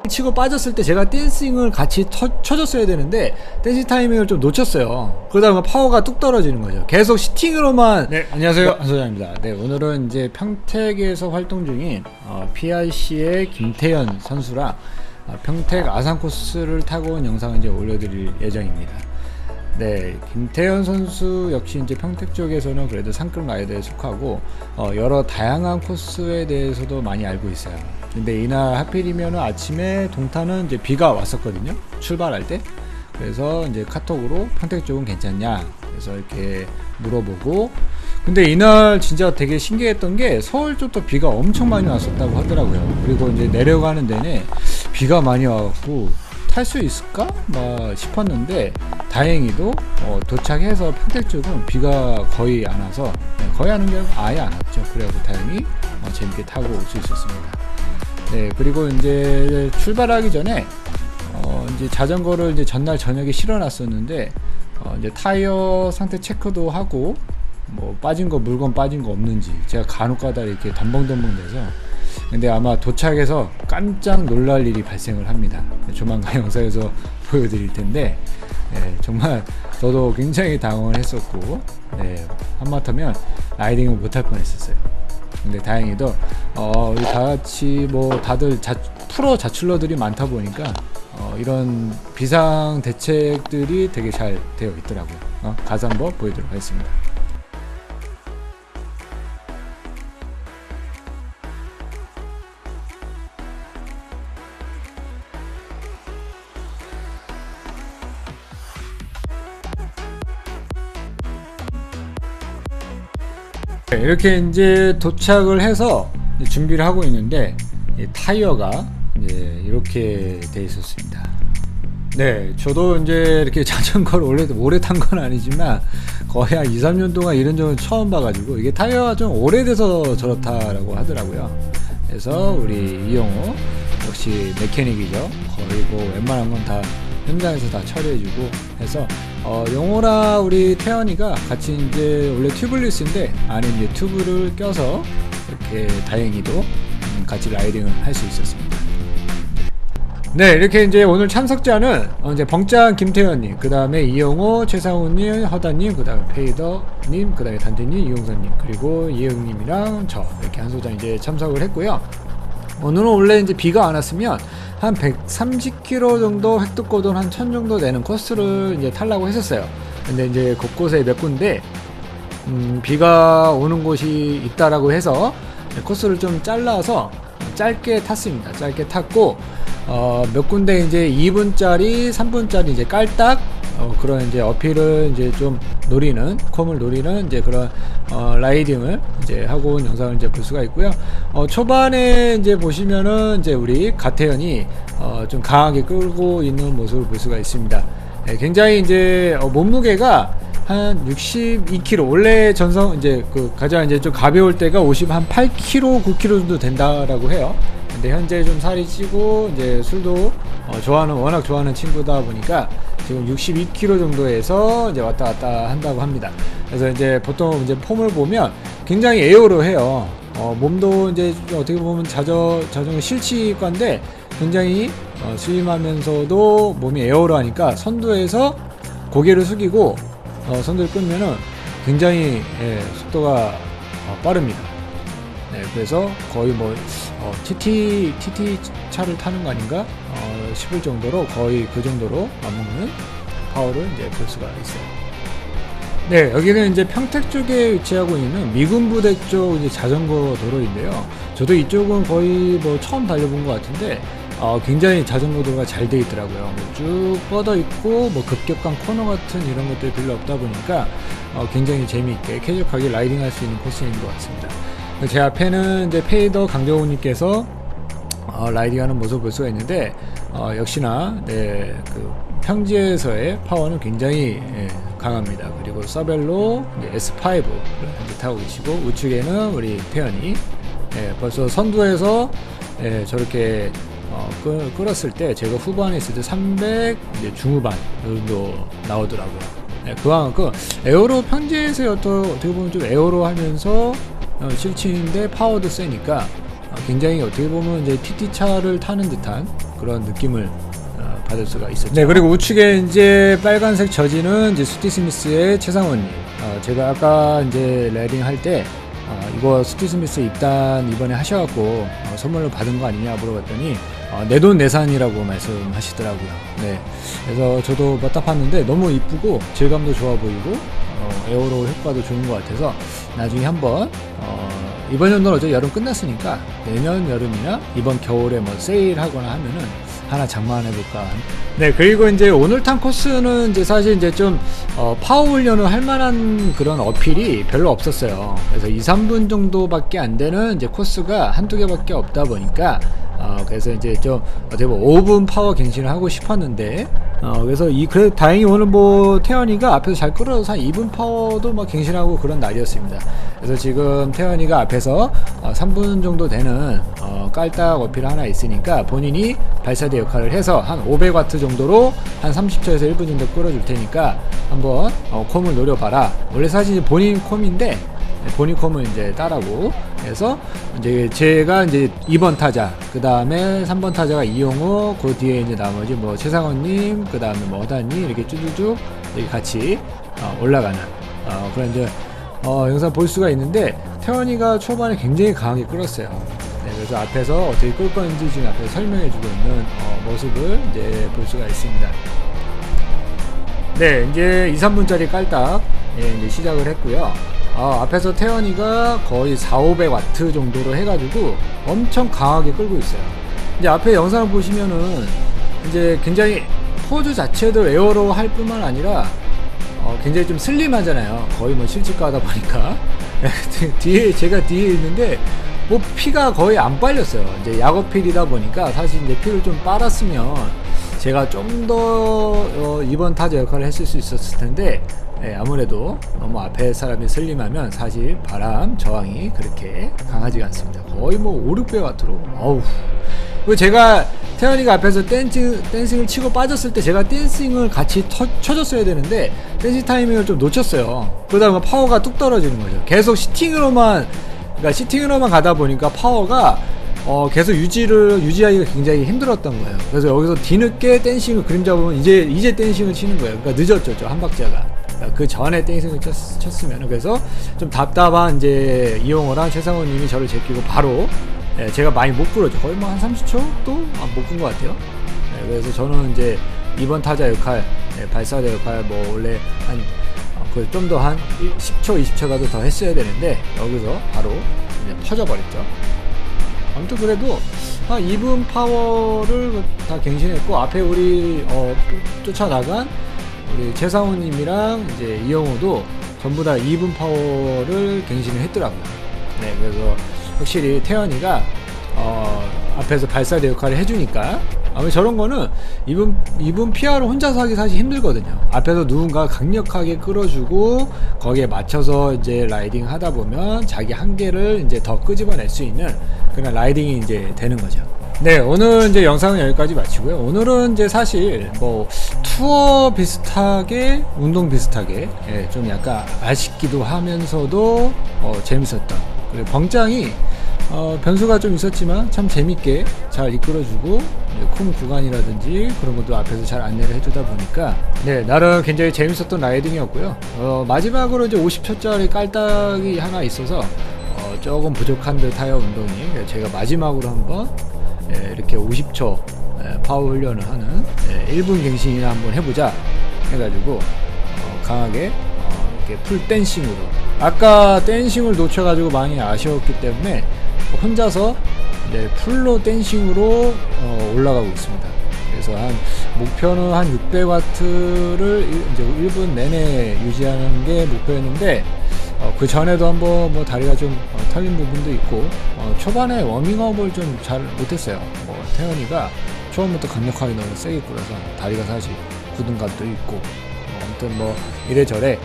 치고 빠졌을 때 제가 댄싱을 같이 쳐줬어야 되는데 댄싱 타이밍을 좀 놓쳤어요. 그러다 보면 파워가 뚝 떨어지는 거죠. 계속 시팅으로만. 네, 안녕하세요, 한 소장입니다. 네, 오늘은 이제 평택에서 활동 중인 PRC의 김태현 선수랑 평택 아산 코스를 타고 온 영상을 이제 올려드릴 예정입니다. 네, 김태현 선수 역시 이제 평택 쪽에서는 그래도 상급 라이더에 속하고 여러 다양한 코스에 대해서도 많이 알고 있어요. 근데 이날 하필이면 아침에 동탄은 이제 비가 왔었거든요. 출발할 때. 그래서 이제 카톡으로 평택 쪽은 괜찮냐? 그래서 이렇게 물어보고. 근데 이날 진짜 되게 신기했던 게 서울 쪽도 비가 엄청 많이 왔었다고 하더라고요. 그리고 이제 내려가는 데는 비가 많이 와갖고 탈 수 있을까? 막 싶었는데 다행히도 도착해서 평택 쪽은 비가 거의 안 와서, 거의 안 온 게 아예 안 왔죠. 그래갖고 다행히 재밌게 타고 올 수 있었습니다. 네, 그리고 이제 출발하기 전에 이제 자전거를 이제 전날 저녁에 실어놨었는데 이제 타이어 상태 체크도 하고 뭐 빠진 거, 물건 빠진 거 없는지 제가 간혹가다 이렇게 덤벙덤벙 돼서. 근데 아마 도착해서 깜짝 놀랄 일이 발생을 합니다. 조만간 영상에서 보여드릴 텐데, 네, 정말 저도 굉장히 당황을 했었고, 네, 한마터면 라이딩을 못할 뻔했었어요. 근데 다행히도 우리 다같이 뭐 다들 프로 자출러들이 많다 보니까 이런 비상 대책들이 되게 잘 되어 있더라고요. 가서 한번 보여드리도록 하겠습니다. 이렇게 이제 도착을 해서 준비를 하고 있는데 타이어가 이제 이렇게 돼 있었습니다. 네, 저도 이제 이렇게 자전거를 오래 탄 건 아니지만 거의 한 2-3년 동안 이런 적은 처음 봐가지고 이게 타이어가 좀 오래돼서 저렇다라고 하더라고요. 그래서 우리 이영호 역시 메케닉이죠. 거의 뭐 웬만한 건 다 현장에서 다 처리해주고 해서 영호랑 우리 태연이가 같이 이제 원래 튜블리스인데 안에 이제 튜브를 껴서 이렇게 다행히도 같이 라이딩을 할 수 있었습니다. 네, 이렇게 이제 오늘 참석자는 이제 벙짱 김태현님, 그 다음에 이영호, 최상우님, 허다님, 그 다음에 페이더님, 그 다음에 단태님, 이용선님, 그리고 이영님이랑 저 이렇게 한 소장 이제 참석을 했고요. 오늘은 원래 이제 비가 안 왔으면 한 130km 정도 획득고도 한 1000 정도 되는 코스를 이제 타려고 했었어요. 근데 이제 곳곳에 몇 군데 비가 오는 곳이 있다라고 해서 코스를 좀 잘라서 짧게 탔습니다. 짧게 탔고 몇 군데 이제 2분짜리, 3분짜리 이제 깔딱 그런 이제 어필을 이제 좀 노리는, 콤을 노리는 이제 그런 라이딩을 이제 하고 온 영상을 이제 볼 수가 있고요. 초반에 이제 보시면은 이제 우리 가태현이 좀 강하게 끌고 있는 모습을 볼 수가 있습니다. 네, 굉장히 이제 몸무게가 한 62kg, 원래 전성 이제 그 가장 이제 좀 가벼울 때가 8kg, 9kg 정도 된다라고 해요. 근데 현재 좀 살이 찌고 이제 술도 워낙 좋아하는 친구다 보니까 지금 62kg 정도에서 이제 왔다 갔다 한다고 합니다. 그래서 이제 보통 이제 폼을 보면 굉장히 에어로해요. 몸도 이제 어떻게 보면 자전거 실치과인데 굉장히 슬림하면서도 몸이 에어로하니까 선두에서 고개를 숙이고 선두를 끌면은 굉장히 속도가 빠릅니다. 네, 그래서 거의 뭐 TT 차를 타는 거 아닌가 싶을 정도로 거의 그 정도로 맞먹는 파워를 이제 볼 수가 있어요. 네, 여기는 이제 평택 쪽에 위치하고 있는 미군부대 쪽 이제 자전거 도로인데요. 저도 이쪽은 거의 뭐 처음 달려본 것 같은데 굉장히 자전거 도로가 잘 돼 있더라고요. 쭉 뻗어 있고 뭐 급격한 코너 같은 이런 것들이 별로 없다 보니까 굉장히 재미있게 쾌적하게 라이딩할 수 있는 코스인 것 같습니다. 제 앞에는 이제 페이더 강정호님께서 라이딩하는 모습을 볼 수가 있는데 역시나 네, 그 평지에서의 파워는 굉장히 강합니다. 그리고 서벨로 S5를 타고 계시고 우측에는 우리 태연이 벌써 선두에서 저렇게 끌었을 때 제가 후반에 있을 때 300 중후반 정도 나오더라고요. 그만큼 에어로 평지에서 어떻게 보면 좀 에어로 하면서 실치인데 파워도 세니까 굉장히 어떻게 보면 이제 TT 차를 타는 듯한 그런 느낌을 받을 수가 있었죠. 네, 그리고 우측에 이제 빨간색 저지는 이제 스티 스미스의 최상원님. 제가 아까 이제 레딩 할 때 이거 스티 스미스 입단 이번에 하셔갖고 선물로 받은 거 아니냐 물어봤더니 내돈내산이라고 말씀하시더라고요. 네, 그래서 저도 딱 봤는데 너무 이쁘고 질감도 좋아 보이고 에어로 효과도 좋은 것 같아서 나중에 한번 이번 연도는 어차피 여름 끝났으니까 내년 여름이나 이번 겨울에 뭐 세일하거나 하면은 하나 장만해볼까. 네, 그리고 이제 오늘 탄 코스는 이제 사실 이제 좀 파워 훈련을 할 만한 그런 어필이 별로 없었어요. 그래서 2-3분 정도밖에 안 되는 이제 코스가 한두 개밖에 없다 보니까 그래서 이제 좀 어떻게 보면 5분 파워 갱신을 하고 싶었는데 그래서 그래 다행히 오늘 뭐 태연이가 앞에서 잘 끌어서 한 2분 파워도 막 갱신하고 그런 날이었습니다. 그래서 지금 태연이가 앞에서 3분 정도 되는 깔딱 어필 하나 있으니까 본인이 발사대 역할을 해서 한 500W 정도로 한 30초에서 1분 정도 끌어줄 테니까 한번 콤을 노려봐라. 원래 사실 본인 콤인데 본인 콤을 이제 따라고 해서 이제 제가 이제 2번 타자, 그 다음에 3번 타자가 이용호, 그 뒤에 이제 나머지 뭐 최상원님, 그 다음에 뭐 허다님 이렇게 쭉쭉쭉 이렇게 같이 올라가는 그런 이제 영상 볼 수가 있는데 태원이가 초반에 굉장히 강하게 끌었어요. 네, 그래서 앞에서 어떻게 끌 건지 지금 앞에서 설명해주고 있는 모습을 이제 볼 수가 있습니다. 네, 이제 2-3분짜리 깔딱 이제 시작을 했고요. 앞에서 태연이가 거의 400-500W 정도로 해가지고 엄청 강하게 끌고 있어요. 이제 앞에 영상을 보시면은 이제 굉장히 포즈 자체도 에어로 할 뿐만 아니라 굉장히 좀 슬림하잖아요. 거의 뭐 실직가 하다 보니까 제가 뒤에 있는데 뭐 피가 거의 안 빨렸어요. 이제 약어필이다 보니까 사실 이제 피를 좀 빨았으면 제가 좀 더 이번 타자 역할을 했을 수 있었을 텐데 아무래도 너무 앞에 사람이 슬림하면 사실 바람 저항이 그렇게 강하지가 않습니다. 거의 뭐 5-600W로 어우. 그리고 제가 태연이가 앞에서 댄싱을 치고 빠졌을 때 제가 댄싱을 같이 쳐줬어야 되는데 댄싱 타이밍을 좀 놓쳤어요. 그러다 보면 파워가 뚝 떨어지는 거죠. 계속 시팅으로만 가다 보니까 파워가 계속 유지하기가 굉장히 힘들었던 거예요. 그래서 여기서 뒤늦게 댄싱을 그림 잡으면 이제 댄싱을 치는 거예요. 그러니까 늦었죠, 한 박자가. 그 전에 땡싱을 쳤으면. 그래서 좀 답답한 이제 이용호랑 최상호님이 저를 제끼고 바로 제가 많이 못 끌었죠. 거의 뭐 한 30초도 못 끈 것 같아요. 그래서 저는 이제 2번 타자 역할, 발사대 역할 뭐 원래 한 좀 더 한 10초, 20초라도 더 했어야 되는데 여기서 바로 터져버렸죠. 아무튼 그래도 한 2분 파워를 다 갱신했고 앞에 우리 쫓아나간 우리 최상호님이랑 이제 이영호도 전부 다 2분 파워를 갱신을 했더라고요. 네, 그래서 확실히 태연이가 앞에서 발사대 역할을 해주니까 아무래도 저런 거는 2분 PR을 혼자서 하기 사실 힘들거든요. 앞에서 누군가 강력하게 끌어주고 거기에 맞춰서 이제 라이딩 하다 보면 자기 한계를 이제 더 끄집어낼 수 있는 그런 라이딩이 이제 되는 거죠. 네, 오늘 이제 영상은 여기까지 마치고요. 오늘은 이제 사실 뭐 투어 비슷하게 운동 비슷하게 좀 약간 아쉽기도 하면서도 재밌었던, 그리고 벙짱이 변수가 좀 있었지만 참 재밌게 잘 이끌어주고 콤 구간이라든지 그런 것도 앞에서 잘 안내를 해주다 보니까 네, 나름 굉장히 재밌었던 라이딩이었고요. 마지막으로 이제 50초짜리 깔딱이 하나 있어서 조금 부족한 듯하여 운동이 제가 마지막으로 한번 이렇게 50초 파워 훈련을 하는 1분 갱신이나 한번 해보자 해가지고 강하게 이렇게 풀 댄싱으로, 아까 댄싱을 놓쳐가지고 많이 아쉬웠기 때문에 혼자서 이제 풀로 댄싱으로 올라가고 있습니다. 그래서 목표는 한 600W를 이제 1분 내내 유지하는 게 목표였는데 그 전에도 한번 뭐 다리가 좀 털린 부분도 있고 초반에 워밍업을 좀 잘 못했어요. 태연이가 처음부터 강력하게 너무 세게 끌어서 다리가 사실 굳은 감도 있고 아무튼 뭐 이래저래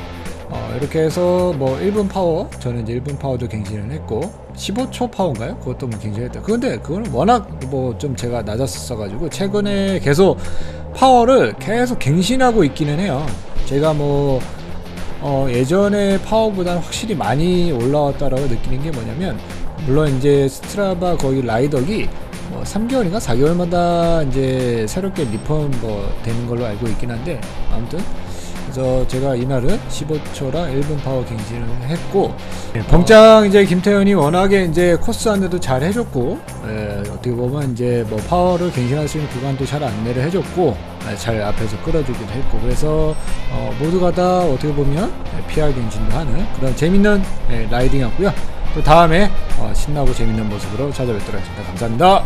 이렇게 해서 뭐 1분 파워, 저는 이제 1분 파워도 갱신을 했고 15초 파워인가요? 그것도 뭐 갱신했다. 근데 그거는 워낙 뭐 좀 제가 낮았어 가지고 최근에 계속 파워를 계속 갱신하고 있기는 해요. 제가 뭐 예전에 파워보다는 확실히 많이 올라왔다라고 느끼는 게 뭐냐면, 물론 이제 스트라바 거기 라이덕이 뭐 3개월인가 4개월마다 이제 새롭게 리펀 뭐 되는 걸로 알고 있긴 한데, 아무튼 그래서 제가 이날은 15초랑 1분 파워 갱신을 했고, 벙짱 이제 김태현이 워낙에 이제 코스 안내도 잘 해줬고, 어떻게 보면 이제 뭐 파워를 갱신할 수 있는 구간도 잘 안내를 해줬고, 잘 앞에서 끌어주기도 했고, 그래서 모두가 다 어떻게 보면 PR 갱신도 하는 그런 재밌는 라이딩이었고요. 또 다음에 신나고 재밌는 모습으로 찾아뵙도록 하겠습니다. 감사합니다.